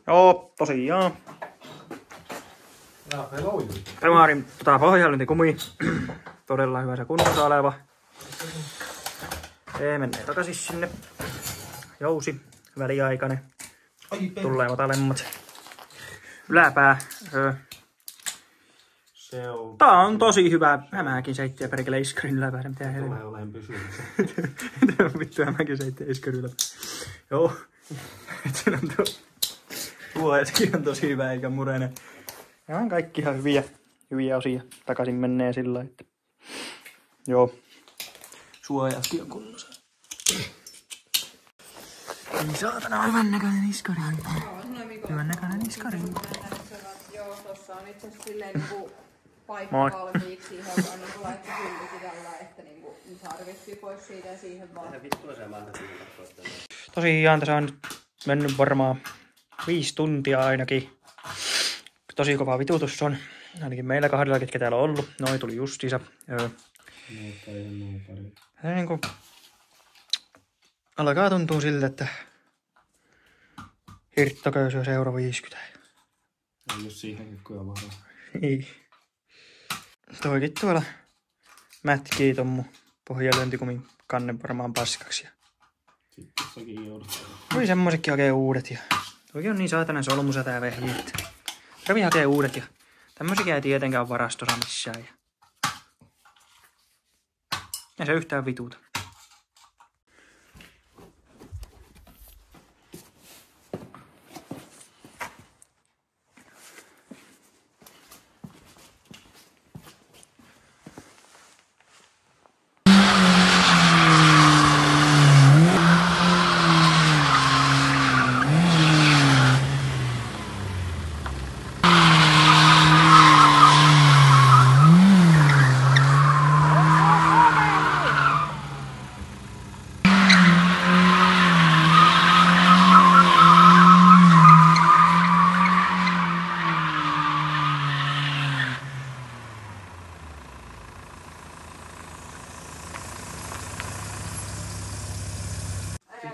Joo, tosiaan. Remarin pohjallintikumi. Todella hyvässä kunnossa oleva. Se menee takaisin sinne. Jousi, väliaikainen. Tulee matalemmat. Yläpää. Tää on tosi hyvä. Hämähäkin seitti ja perkele iskarin yläpäällä. Mitä helvetti. Tulee olen pysynyt. Vittu hämähäkin seitti ja iskarin yläpäällä. Joo. Siinä on tuojatkin on tosi hyvä eikä murene. Ja on kaikki ihan hyviä osia. Takaisin menee sillä lailla, että joo. Suojatkin on kunnossa. Ei saatana, hyvän näköinen iskari. Hyvän näköinen iskari. Joo, tossa on itse asiassa silleen niinku paikka valmiiksi siihen, joka on niinku laittu hyllykin tällä, että niinku tarvitsee pois siitä ja siihen vaan. Tosiaan tässä on nyt mennyt varmaan 5 tuntia ainakin. Tosi kova vitutus on. Ainakin meillä kahdella, ketkä täällä on ollut. Noi tuli justiinsa. Niinku alkaa tuntua siltä, että hirttoköysi on euro 50. Ei oo siihenkin kyllä varaa. Ei. Toikin tuolla mätkii ton mun pohjalyöntikumin kannen varmaan paskaksi. Sitten tossakin joudut. Voi semmoisetkin hakee uudet ja toikin on niin saatanan solmusa tää vehli, että kävi hakee uudet ja tämmösikin ei tietenkään varastossa missään. Ja se yhtään vituuta.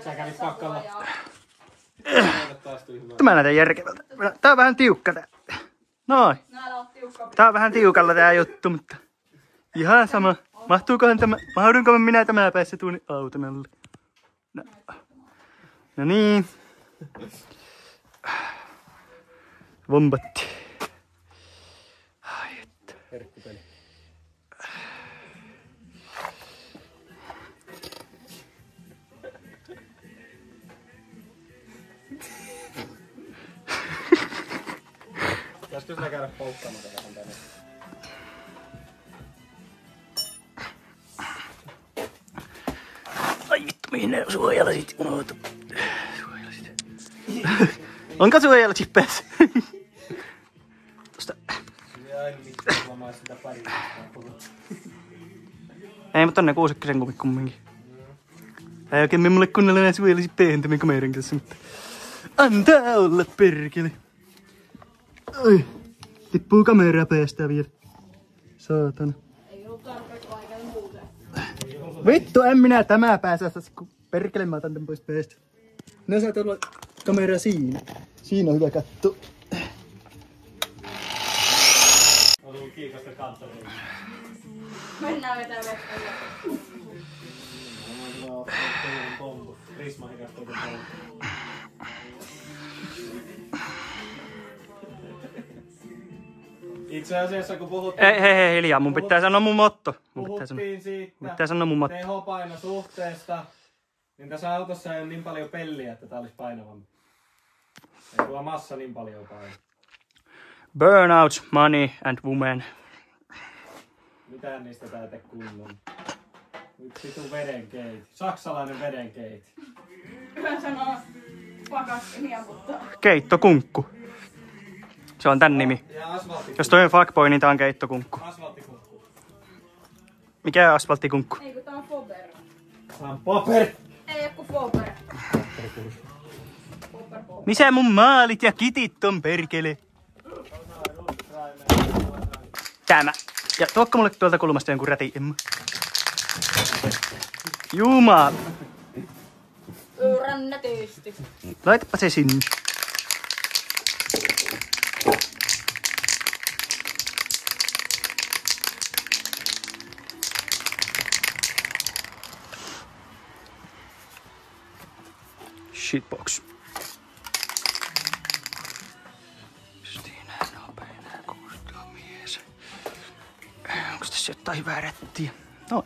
Sä kävit pakkalla. Tämä näyttää järkevältä. Tää on vähän tiukka tää. Noin. Tää on vähän tiukalla tää juttu, mutta ihan sama. Mahdunko minä tämä päässä tuonne auton alle? No niin. Vombatti. Ai että. Herkkupeli. Pitäisikö sinä käydä polttamaan vähän tänne? Ai vittu, mihin ne suojalasit unohtu? Suojalasit. Onko suojalasit päässä? Tosta. Ei, mutta on ne 60 kumit kumminkin. Ei oikein mulle kunnolla enää suojalasit päähän tämän kameran kanssa, mutta antaa olla perkele. Oi, tippuu kameraa päästä vielä. Saatana. Ei ollut tarpeeksi vaikea muuten. Vittu, en minä tämä päässä, kun perkele mä otan tän pois päästä. No saat olla kamera siinä. Siinä on hyvä katto. On tullut kiikasta kanttoriin. Mennään vetää vettä. Prisma hikasta oikein paljon. Itse asiassa kun puhuttiin... Hei, hiljaa. Mun pitää sanoa mun motto. Puhuttiin siitä tehopainosuhteesta, niin tässä autossa ei ole niin paljon pelliä, että tää olisi painavampi. Ei tuo massa niin paljon paino. Burnout, money and women. Mitään niistä tää tee kunnon. Yksi vitu vedenkeit. Saksalainen vedenkeit. Hyvä sanoa pakastinia, mutta... Keittokunkku. Se on tän nimi. Ja asfalttikunkku. Jos toi on fuckboy, niin tää on keittokunkku. Asfalttikunkku. Mikä on asfalttikunkku? Ei kun tää on Fober. Tää on paper. Ei oo kun Fober. Fober. Missä mun maalit ja kitit on perkele? Tämä. Ja tuokko mulle tuolta kulmasta jonkun räti, Emma? Jumala. Rännätyysti. Laitapa se sinne. Shitbox. Stina nopeinen kustomies. Onks tässä jotain hyvää rättiä? No.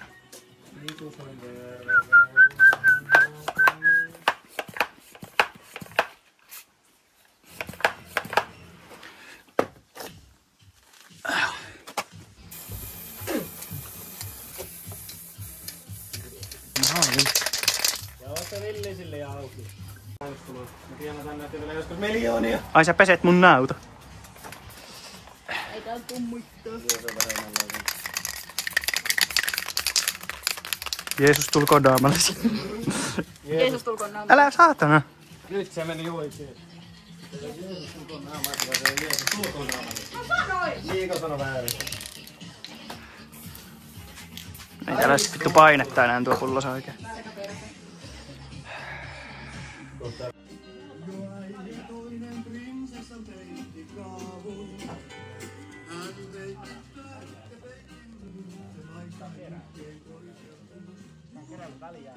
Ja ootte villisille ja auki. Mä tienatan näitä vielä joskus miljoonia. Ai sä peset mun nauta. Ei tää tuu muittaa. Jeesus tulkoon daamallesi. Jeesus tulkoon naama. Älä saatana. Nyt se meni oikein. Jeesus tulkoon naamallesi, vai se on Jeesus tulkoon naamallesi? Mä sanoin! Miika sano väärin. Ei täällä sit vittu painetta enää tuo pullossa oikein. Väliä.